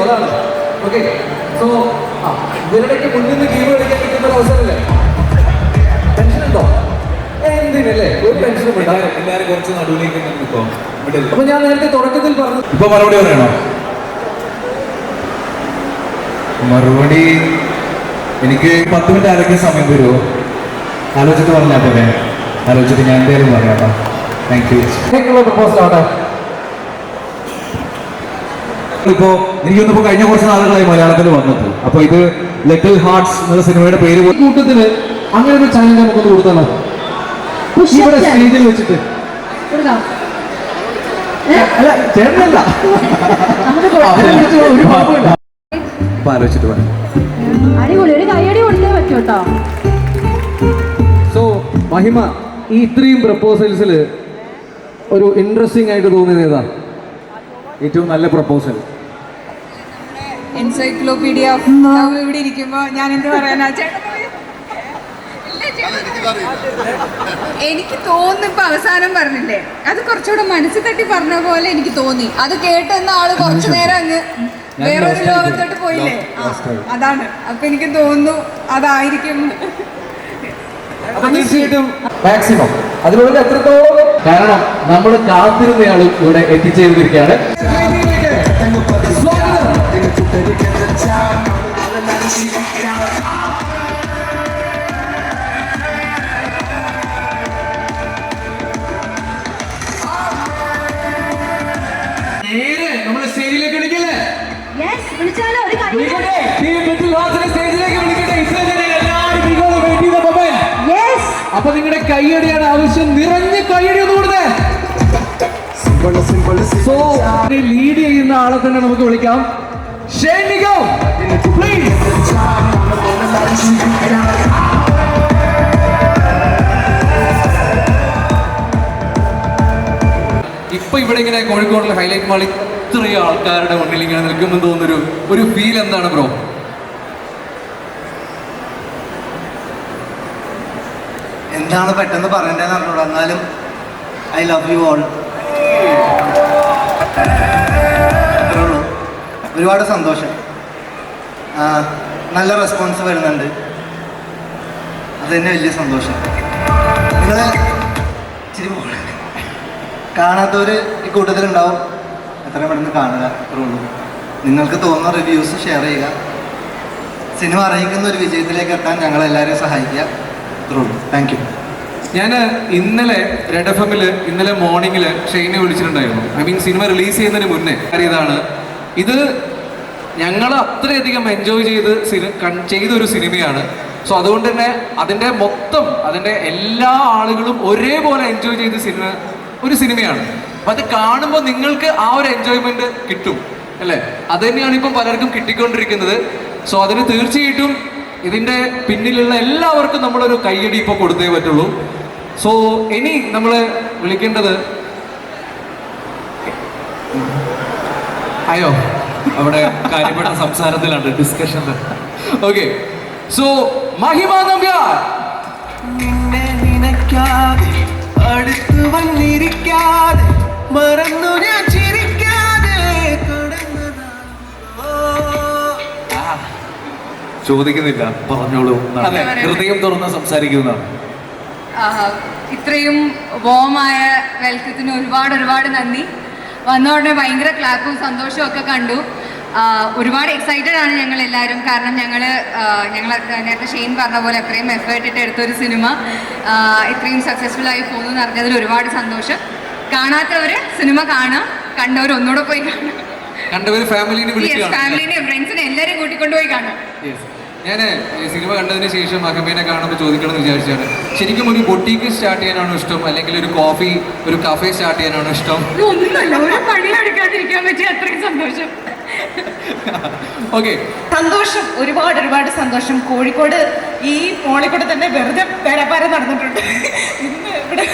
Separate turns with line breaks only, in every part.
അതാണ്. Okay, so ഇവരുടെയൊക്കെ മുന്നിൽ നിന്ന് ഗെയിം കളിക്കാൻ കിട്ടുന്ന ഒരു അവസരമല്ലേ? ടെൻഷൻ ഉണ്ടോ? എന്തിനല്ലേ, ഒരു ടെൻഷനും വേണ്ട.
എല്ലാവരും കുറച്ച് നടുവിലേക്ക് ഇപ്പോ.
അപ്പൊ ഞാൻ നേരത്തെ തുടക്കത്തിൽ പറഞ്ഞു,
ഇപ്പൊ മറുപടി പറയണോ? മറുപടി എനിക്ക് 10 മിനിറ്റ് ആലോചിക്കാൻ സമയം തരുമോ? ആലോചിച്ചിട്ട് പറഞ്ഞാൽ പോലെ. ആലോചിച്ചിട്ട് ഞാൻ എന്തായാലും പറയാം. Thank you.
പ്രപ്പോസൽ ആവട്ടെ.
ഇപ്പോ എനിക്കൊന്നിപ്പോ കഴിഞ്ഞ കുറച്ച് നാളുകളായി മലയാളത്തിൽ വന്നത്. അപ്പൊ ഇത് ലിറ്റിൽ ഹാർട്ട്സ് എന്നുള്ള സിനിമയുടെ പേര്
കൂട്ടത്തിന് അങ്ങനെ ഒരു ചാനൽ നമുക്കൊന്ന് കൊടുത്താലോ? ഇവിടെ സ്റ്റേജിൽ വെച്ചിട്ട്. അല്ല ചേട്ടനല്ല, ഒരു കുഴപ്പമില്ല.
ഇപ്പൊ ആലോചിച്ചിട്ട് പറയാം.
അടിപൊളി, ഒരു കൈയടി കൊടുത്തേ പറ്റൂട്ടോ.
സോ മഹിമ, ഈ ഇത്രയും പ്രപ്പോസൽസിൽ ഒരു ഇൻട്രസ്റ്റിംഗ് ആയിട്ട് തോന്നിയത് ഏതാ? ഏറ്റവും നല്ല പ്രപ്പോസൽ?
എൻസൈക്ലോപീഡിയ ഇവിടെ ഇരിക്കുമ്പോ ഞാൻ എന്ത് പറയാനാ? എനിക്ക് തോന്നുന്നു ഇപ്പൊ അവസാനം പറഞ്ഞില്ലേ, അത് കുറച്ചുകൂടെ മനസ്സിൽ തട്ടി പറഞ്ഞ പോലെ എനിക്ക് തോന്നി. അത് കേട്ടെന്ന ആള് കുറച്ചു നേരം അങ്ങ് വേറൊരു ലോകത്തോട്ട് പോയില്ലേ, അതാണ്. അപ്പൊ എനിക്ക് തോന്നുന്നു അതായിരിക്കും.
അപ്പൊ തീർച്ചയായിട്ടും മാക്സിമം അതിനുള്ളിൽ എത്രത്തോളം, കാരണം നമ്മൾ കാത്തിരുന്നയാളും ഇവിടെ എത്തിച്ചേർന്നിരിക്കുകയാണ്. നേരെ നമ്മുടെ സ്റ്റേജിലേക്ക് വിളിക്കല്ലേ? അപ്പൊ നിങ്ങളുടെ കൈയടിയാണ് ആവശ്യം. നിറഞ്ഞ കൈയടി ഒന്ന് കൊടുത്തേ. സോ ലീഡ് ചെയ്യുന്ന ആളെ തന്നെ നമുക്ക് വിളിക്കാം. ഇപ്പൊ ഇവിടെ ഇങ്ങനെ കോഴിക്കോടിലെ ഹൈലൈറ്റ് മാളിൽ ഇത്രയും ആൾക്കാരുടെ മുന്നിൽ ഇങ്ങനെ നിൽക്കുമ്പോൾ തോന്നുന്നൊരു ഒരു ഫീൽ എന്താണ് ബ്രോ?
എന്താണ് പെട്ടെന്ന് പറയേണ്ടതെന്ന് അറിഞ്ഞൂടാ. എന്നാലും ഐ ലവ് യു ഓൾ. ഒരുപാട് സന്തോഷം. നല്ല റെസ്പോൺസ് വരുന്നുണ്ട്, അത് തന്നെ വലിയ സന്തോഷം. നിങ്ങൾ ഇച്ചിരി കാണാത്തവർ ഈ കൂട്ടത്തിലുണ്ടാവും. എത്രയും പെട്ടെന്ന് കാണുക, അത്രേ ഉള്ളൂ. നിങ്ങൾക്ക് തോന്നുന്ന റിവ്യൂസ് ഷെയർ ചെയ്യുക. സിനിമ അറിയിക്കുന്ന ഒരു വിജയത്തിലേക്ക് എത്താൻ ഞങ്ങളെല്ലാവരെയും സഹായിക്കുക. അത്രേ ഉള്ളൂ. Thank you.
ഞാൻ ഇന്നലെ റെഡ് FM ഇന്നലെ മോർണിംഗിൽ ഷെയ്നെ വിളിച്ചിട്ടുണ്ടായിരുന്നു. ഐ മീൻ സിനിമ റിലീസ് ചെയ്യുന്നതിന് മുന്നേ. ഇതാണ് ഇത്, ഞങ്ങൾ അത്രയധികം എൻജോയ് ചെയ്തൊരു സിനിമയാണ്. സോ അതുകൊണ്ട് തന്നെ അതിൻ്റെ എല്ലാ ആളുകളും ഒരേപോലെ എൻജോയ് ചെയ്ത ഒരു സിനിമയാണ്. അപ്പം അത് കാണുമ്പോൾ നിങ്ങൾക്ക് ആ ഒരു എൻജോയ്മെന്റ് കിട്ടും അല്ലേ? അത് തന്നെയാണ് ഇപ്പം പലർക്കും കിട്ടിക്കൊണ്ടിരിക്കുന്നത്. സോ അതിന് തീർച്ചയായിട്ടും ഇതിൻ്റെ പിന്നിലുള്ള എല്ലാവർക്കും നമ്മളൊരു കൈയടി ഇപ്പോൾ കൊടുത്തേ പറ്റുള്ളൂ. സോ ഇനി നമ്മൾ വിളിക്കേണ്ടത് അയ്യോ അവിടെ കാര്യപ്പെട്ട സംസാരത്തിലാണ്, ഡിസ്കഷനിൽ. ഓക്കെ, സോ മഹിമ നമ്പ്യാർ.
നിന്നെ നിനക്കാതെ അടുത്ത് വന്നിരിക്കാതെ മറന്നു ഞാൻ ചിരിക്കാതെ
ചോദിക്കുന്നില്ല, പറഞ്ഞോളൂ. ഹൃദയം തുറന്ന് സംസാരിക്കുന്നതാണ്.
ഇത്രയും വോമായ വെൽക്കത്തിന് ഒരുപാട് നന്ദി. വന്നോടനെ ഭയങ്കര ക്ലാപ്പും സന്തോഷവും ഒക്കെ കണ്ടു. ഒരുപാട് എക്സൈറ്റഡ് ആണ് ഞങ്ങൾ എല്ലാവരും. കാരണം ഞങ്ങൾ നേരത്തെ ഷെയ്ൻ പറഞ്ഞ പോലെ അത്രയും എഫേർട്ട് ഇട്ട് എടുത്തൊരു സിനിമ ഇത്രയും സക്സസ്ഫുൾ ആയി പോകുന്നു എന്ന് അറിഞ്ഞതിൽ ഒരുപാട് സന്തോഷം. കാണാത്തവർ സിനിമ കാണാം, കണ്ടവർ ഒന്നുകൂടെ പോയി കാണാം. ഫാമിലിനെയും ഫ്രണ്ട്സിനെ എല്ലാവരെയും കൂട്ടിക്കൊണ്ടുപോയി കാണാം.
ഞാൻ സിനിമ കണ്ടതിന് ശേഷം അഹമ്മേനെ കാണുമ്പോൾ ചോദിക്കണം എന്ന് വിചാരിച്ചാണ്, ശരിക്കും ഒരു ബൊട്ടീക്ക് സ്റ്റാർട്ട് ചെയ്യാനാണോ ഇഷ്ടം, അല്ലെങ്കിൽ ഒരു കഫേ സ്റ്റാർട്ട് ചെയ്യാനാണോ ഇഷ്ടം?
ഒന്നുമല്ല, ഒരു പണിയെടുക്കാതിരിക്കാൻ പറ്റിയ അത്രയും സന്തോഷം.
ഓക്കെ,
സന്തോഷം, ഒരുപാട് സന്തോഷം. കോഴിക്കോട് ഈ മോളിക്കൂടെ തന്നെ വെറുതെ പരപ്പാര നടന്നിട്ടുണ്ട്. ഇന്ന് ഇവിടെ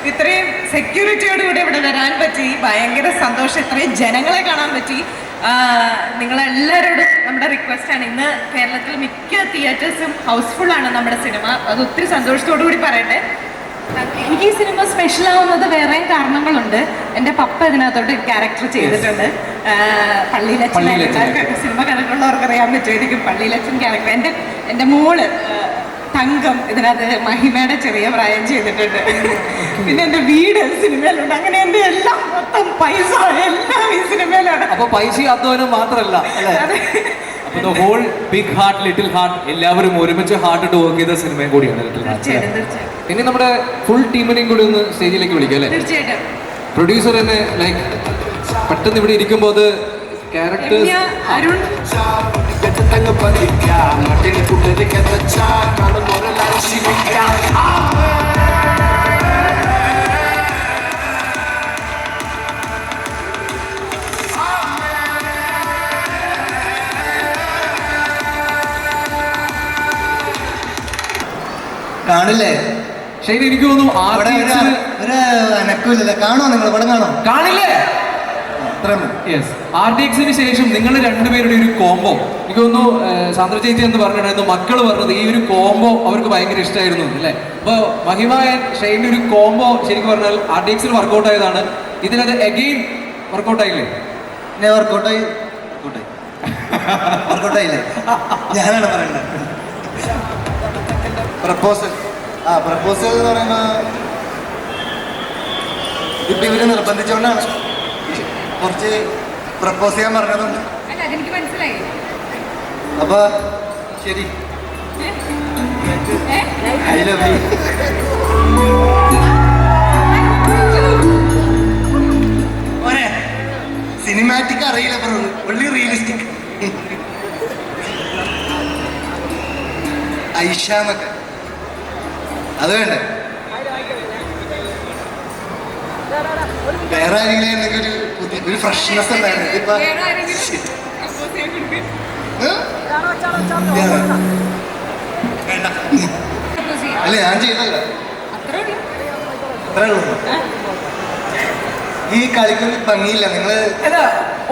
ഇത്രയും സെക്യൂരിറ്റിയോടുകൂടി ഇവിടെ വരാൻ പറ്റി, ഭയങ്കര സന്തോഷം. ഇത്രയും ജനങ്ങളെ കാണാൻ പറ്റി. നിങ്ങളെല്ലാവരോടും നമ്മുടെ റിക്വസ്റ്റാണ്, ഇന്ന് കേരളത്തിൽ മിക്ക തിയേറ്റേഴ്സും ഹൗസ്ഫുൾ ആണ് നമ്മുടെ സിനിമ. അത് ഒത്തിരി സന്തോഷത്തോടു കൂടി പറയട്ടെ. എനിക്ക് ഈ സിനിമ സ്പെഷ്യൽ ആവുന്നത് വേറെയും കാരണങ്ങളുണ്ട്. എൻ്റെ പപ്പ ഇതിനകത്തോട്ട് ക്യാരക്ടർ ചെയ്തിട്ടുണ്ട്. പള്ളിയിലച്ഛൻ സിനിമ കണ്ടിട്ടുള്ളവർക്ക് അറിയാൻ പറ്റും. എനിക്ക് പള്ളിയിലച്ഛൻ ക്യാരക്ടർ. എൻ്റെ മോള് തങ്കം ഇതിനകത്ത് മഹിമയുടെ ചെറിയ പ്രായം ചെയ്തിട്ടുണ്ട്. പിന്നെ എൻ്റെ വീട് സിനിമയിലുണ്ട്. അങ്ങനെ എൻ്റെ എല്ലാം മൊത്തം പൈസ എല്ലാം ഈ സിനിമയിലാണ്.
അപ്പൊ പൈസ അധ്വാനം മാത്രമല്ല അല്ലേ, അപ്പൊ whole big heart little heart എല്ലാവരും ഒരുമിച്ച് ഹാർട്ട് ഇട്ട് വർക്ക് ചെയ്ത സിനിമയും കൂടിയാണ് ലിറ്റിൽ ഹാർട്ട്.
തീർച്ചയായിട്ടും
ഇനി നമ്മുടെ ഫുൾ ടീമിനെയും കൂടി ഒന്ന് സ്റ്റേജിലേക്ക് വിളിക്കാം അല്ലേ.
തീർച്ചയായിട്ടും.
പ്രൊഡ്യൂസർ തന്നെ ലൈക്ക് പെട്ടെന്ന് ഇവിടെ ഇരിക്കുമ്പോൾ അത് ക്യാരക്ടേഴ്സ്
അരുൺ
കാണില്ലേ?
ശരി, എനിക്ക് തോന്നുന്നു
അവിടെ ഒരു അനക്കില്ലല്ലോ. കാണോ നിങ്ങൾ? ഇവിടെ കാണോ?
കാണില്ലേ? യെസ്, RDXന് ശേഷം നിങ്ങൾ രണ്ടുപേരുടെ ഒരു കോംബോ എനിക്ക് തോന്നുന്നു സാന്ദ്ര ചേച്ചി എന്ന് പറഞ്ഞിട്ടുണ്ടായിരുന്നു, മക്കൾ പറഞ്ഞത് ഈ ഒരു കോംബോ അവർക്ക് ഭയങ്കര ഇഷ്ടമായിരുന്നു അല്ലേ. അപ്പോൾ മഹിമ ആൻഡ് ഷൈൻ്റെ ഒരു കോംബോ ശരിക്കും പറഞ്ഞാൽ RDXന് വർക്കൗട്ട് ആയതാണ്. ഇതിനത് അഗെയിൻ വർക്കൗട്ട് ആയില്ലേ?
വർക്കൗട്ടായി വർക്കൗട്ടായില്ലേ? ഞാനാണ് പറയണ്ടത്. പ്രപ്പോസൽ പ്രപ്പോസൽ എന്ന് പറയുമ്പോൾ ഇപ്പം ഇവര് നിർബന്ധിച്ചുകൊണ്ടാണ് കുറച്ച് പ്രപ്പോസ് ചെയ്യാൻ പറഞ്ഞതുകൊണ്ട്.
അല്ല, അതെനിക്ക് മനസ്സിലായി.
അപ്പൊ ശരി, ഐ ലവ് യു. ഒരേ സിനിമാറ്റിക് അറിയില്ല പറഞ്ഞത്, ഒള്ളി റിയലിസ്റ്റിക്. ഐഷ എന്നൊക്കെ അത് വേണ്ടേ? വേറെ ആരെങ്കിലും എന്തെങ്കിലും ഒരു ഫ്രഷ്നെസ് ഉണ്ടായിരുന്നു. ഇതിപ്പോ വേണ്ട, അല്ല ഞാൻ ചെയ്തല്ല, അത്രേ ഉള്ളൂ. ഈ കളിക്കൊന്നും ഭംഗിയില്ല. നിങ്ങള്
അല്ല,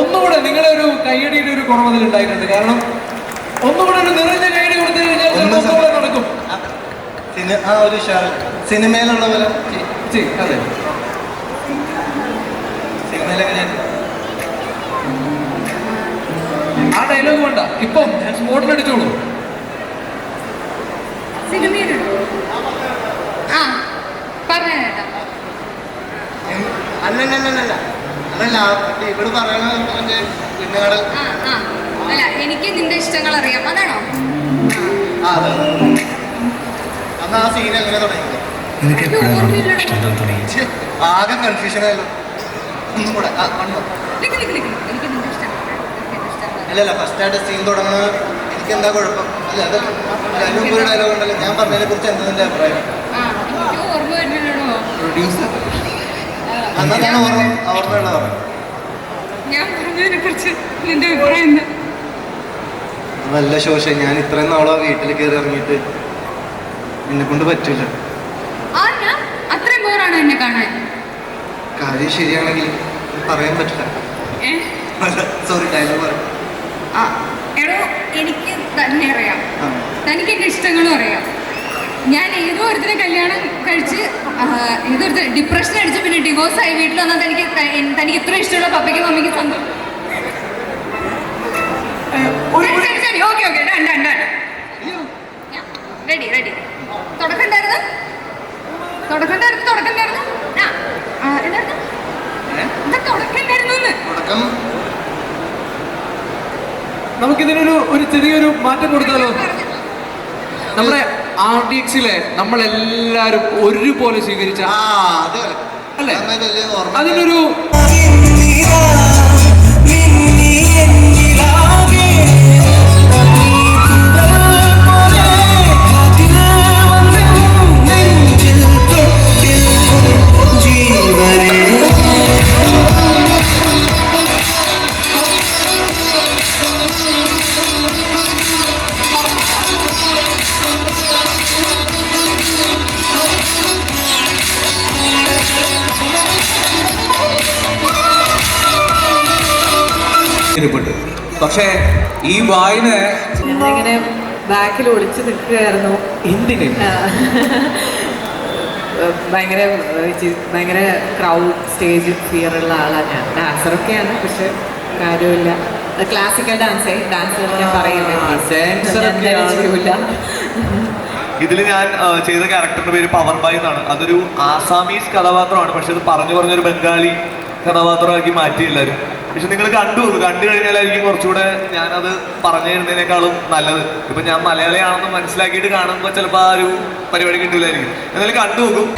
ഒന്നുകൂടെ നിങ്ങളെ ഒരു കയ്യടിയുടെ ഒരു കുറവ് അതിൽ ഉണ്ടായിട്ടുണ്ട്. കാരണം ഒന്നുകൂടെ ഒരു നിറഞ്ഞ കയ്യടി കൊടുത്തു കഴിഞ്ഞാൽ ഒന്നുകൂടെ നടക്കും.
ആ ഒരു സിനിമയിലുള്ള പോലെ.
അതെ,
സിനിമയിലെങ്ങനെയാണ്
ആ ഡയലോഗ് വേണ്ട, ഇപ്പം സ്പോട്ടിൽ അടിച്ചോളൂ.
സിനിമയിലുണ്ടോ? ആ പറഞ്ഞ
അല്ലല്ലല്ല അതല്ല ഇവിടെ പറയണ പിന്നാടൽ.
അല്ല, എനിക്ക് നിന്റെ ഇഷ്ടങ്ങൾ അറിയാം, അതാണോ?
ആ അതെ. അന്ന് ആ സീൻ എങ്ങനെ തുടങ്ങി? ആകെ കൺഫ്യൂഷൻ ആയല്ലോ. ഒന്നും കൂടെ
എനിക്ക് നിന്റെ ഇഷ്ടം.
അല്ലല്ല, ഫസ്റ്റ് ആയിട്ട് സീൻ തുടങ്ങുന്നത് എനിക്ക് എന്താ കുഴപ്പം? അല്ല അതല്ല, അതിന് മുമ്പ് ഒരു ഡയലോഗ് ഉണ്ടല്ലോ, ഞാൻ പറഞ്ഞതിനെ കുറിച്ച് എന്താ നിന്റെ അഭിപ്രായം?
എനിക്ക് ഓർമ്മ വരുന്നില്ലടോ.
എന്നാ ഞാൻ ഓർമ്മയുള്ള പറഞ്ഞു.
ഞാൻ പറഞ്ഞതിനെ കുറിച്ച് നിന്റെ അഭിപ്രായം എന്താ?
നല്ല ശോഷം. ഞാൻ ഇത്രയും നാളോ വീട്ടിൽ കയറി ഇറങ്ങിയിട്ട് എന്നെ കൊണ്ട് പറ്റില്ല.
അത്രയും പേരാണ് എന്നെ കാണാൻ.
കാര്യം ശരിയാണെങ്കിൽ പറയാൻ പറ്റില്ല. സോറി, ഡയലോഗ് പറയാം.
എടോ, എനിക്ക് തന്നെ അറിയാം, തനിക്ക് എൻ്റെ ഇഷ്ടങ്ങളും അറിയാം. ഞാൻ ഏതോ ഒരുത്തിനെ കല്യാണം കഴിച്ച് ഏതോ ഒരു ഡിപ്രഷൻ അടിച്ച് പിന്നെ ഡിവോഴ്സ് ആയി വീട്ടിൽ വന്നാൽ തനിക്ക് ഇത്ര ഇഷ്ടമുള്ള പപ്പയ്ക്കും മമ്മിക്കും സന്തോഷം. ശരി, ഓക്കെ ഡൺ. റെഡി. തുടക്കം ഉണ്ടായിരുന്നു.
നമുക്കിതിനൊരു ചെറിയൊരു മാറ്റം കൊടുത്താലോ? നമ്മുടെ RDXലെ നമ്മളെല്ലാരും ഒരുപോലെ സ്വീകരിച്ച അല്ലേ, അതിനൊരു പക്ഷേ ഈ വായന
ഇങ്ങനെ ബാക്കിൽ ഒളിച്ചു നിൽക്കുകയായിരുന്നു.
എന്തിന്?
ഭയങ്കര ക്രൗഡ് സ്റ്റേജ് ഫിയർ ഉള്ള ആളാണ് ഞാൻ. ഡാൻസറൊക്കെയാണ്, പക്ഷെ കാര്യമില്ല. ക്ലാസിക്കൽ ഡാൻസ് ഞാൻ പറയില്ല.
ഇതിൽ ഞാൻ ചെയ്ത ക്യാരക്ടറിന്റെ പേര് പവർ ബൈ എന്നാണ്. അതൊരു ആസാമീസ് കഥാപാത്രമാണ്, പക്ഷെ അത് പറഞ്ഞൊരു ബംഗാളി കഥാപാത്രമാക്കി മാറ്റി എല്ലാവരും. പക്ഷെ നിങ്ങൾ കണ്ടു കഴിഞ്ഞാലായിരിക്കും കുറച്ചുകൂടെ ഞാനത് പറഞ്ഞു തരുന്നതിനേക്കാളും നല്ലത്. ഇപ്പൊ ഞാൻ മലയാളിയാണെന്ന് മനസ്സിലാക്കിയിട്ട് കാണുമ്പോൾ ചിലപ്പോൾ ആ ഒരു പരിപാടി കിട്ടില്ലായിരിക്കും. എന്നാലും കണ്ടു നോക്കും.